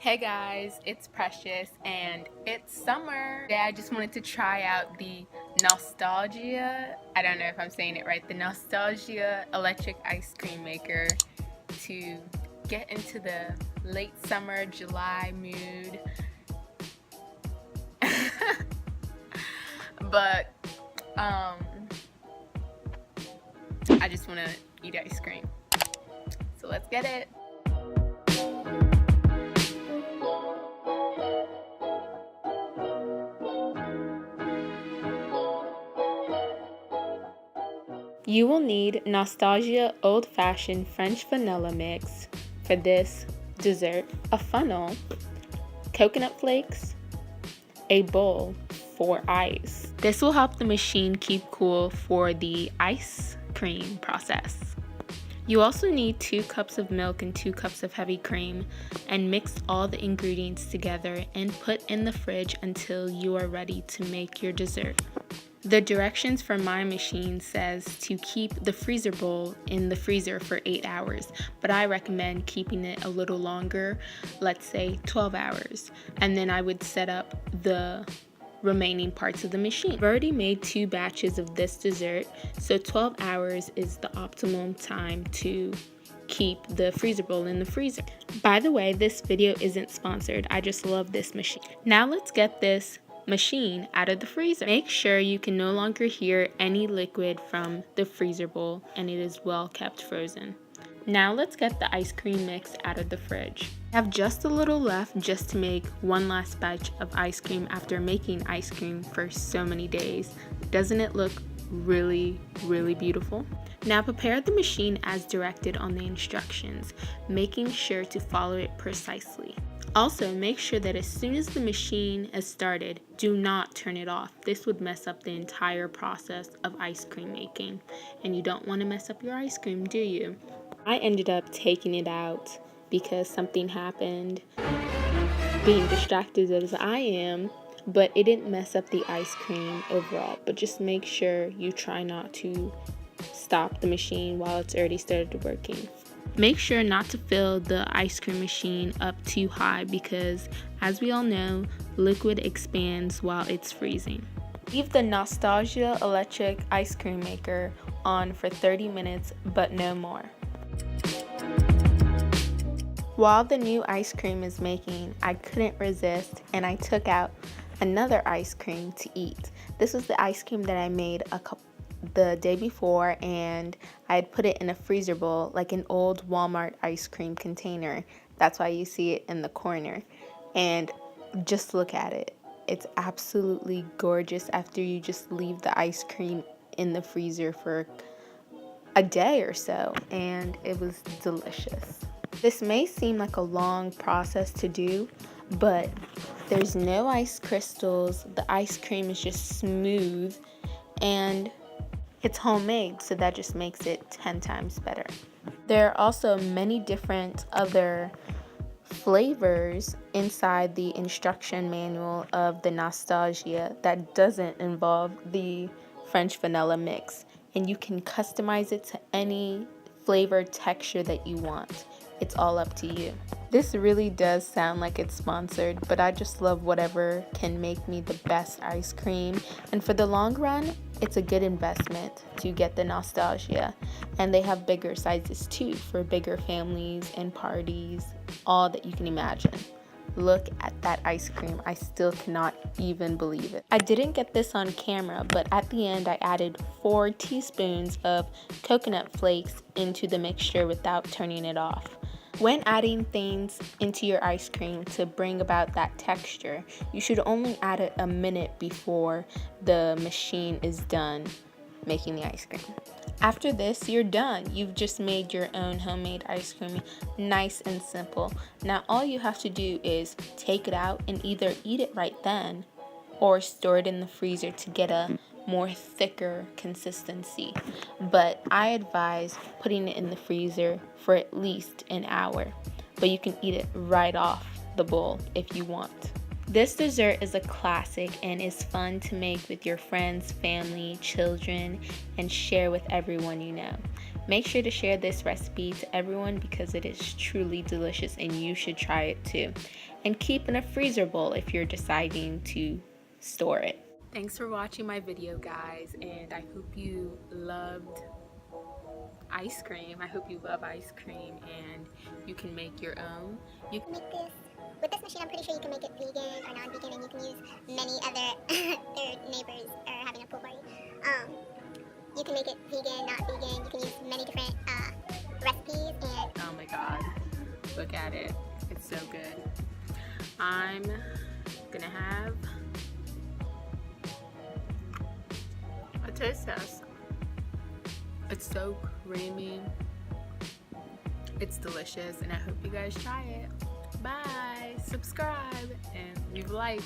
Hey guys, it's Precious and it's summer. Today I just wanted to try out the Nostalgia, I don't know if I'm saying it right, the Nostalgia electric ice cream maker to get into the late summer July mood. But I just want to eat ice cream. So let's get it. You will need Nostalgia old-fashioned French vanilla mix for this dessert, a funnel, coconut flakes, a bowl for ice. This will help the machine keep cool for the ice cream process. You also need 2 cups of milk and 2 cups of heavy cream, and mix all the ingredients together and put in the fridge until you are ready to make your dessert. The directions for my machine says to keep the freezer bowl in the freezer for 8 hours, but I recommend keeping it a little longer, let's say 12 hours, and then I would set up the remaining parts of the machine. I've already made 2 batches of this dessert, so 12 hours is the optimum time to keep the freezer bowl in the freezer. By the way, this video isn't sponsored, I just love this machine. Now let's get this machine out of the freezer. Make sure you can no longer hear any liquid from the freezer bowl and it is well kept frozen. Now let's get the ice cream mix out of the fridge. I have just a little left just to make one last batch of ice cream after making ice cream for so many days. Doesn't it look really beautiful? Now prepare the machine as directed on the instructions, making sure to follow it precisely. Also, make sure that as soon as the machine is started, do not turn it off. This would mess up the entire process of ice cream making, and you don't want to mess up your ice cream, do you? I ended up taking it out because something happened, being distracted as I am, but it didn't mess up the ice cream overall. But just make sure you try not to stop the machine while it's already started working. Make sure not to fill the ice cream machine up too high because, as we all know, liquid expands while it's freezing. Leave the Nostalgia electric ice cream maker on for 30 minutes, but no more. While the new ice cream is making, I couldn't resist and I took out another ice cream to eat. This was the ice cream that I made the day before, and I had put it in a freezer bowl, like an old Walmart ice cream container. That's why you see it in the corner. And just look at it. It's absolutely gorgeous after you just leave the ice cream in the freezer for a day or so, and it was delicious. This may seem like a long process to do, but there's no ice crystals. The ice cream is just smooth, and it's homemade, so that just makes it 10 times better. There are also many different other flavors inside the instruction manual of the Nostalgia that doesn't involve the French vanilla mix, and you can customize it to any flavor texture that you want. It's all up to you. This really does sound like it's sponsored, but I just love whatever can make me the best ice cream, and for the long run, it's a good investment to get the Nostalgia. And they have bigger sizes too for bigger families and parties, all that you can imagine. Look at that ice cream. I still cannot even believe it. I didn't get this on camera, but at the end I added 4 teaspoons of coconut flakes into the mixture without turning it off. When adding things into your ice cream to bring about that texture, you should only add it a minute before the machine is done making the ice cream. After this, you're done. You've just made your own homemade ice cream, nice and simple. Now all you have to do is take it out and either eat it right then or store it in the freezer to get a more thicker consistency. But I advise putting it in the freezer for at least an hour, but you can eat it right off the bowl if you want. This dessert is a classic and is fun to make with your friends, family, children, and share with everyone you know. Make sure to share this recipe to everyone because it is truly delicious and you should try it too. and keep in a freezer bowl if you're deciding to store it. Thanks for watching my video, guys, and I hope you loved ice cream. I hope you love ice cream and you can make your own. You can make this with this machine. I'm pretty sure you can make it vegan or non-vegan, and you can use many other their neighbors are having a pool party. You can make it vegan, not vegan. You can use many different recipes. And oh my god, look at it, it's so good. I'm gonna have a taste test. It's so creamy, it's delicious, and I hope you guys try it. Bye, subscribe, and leave a like.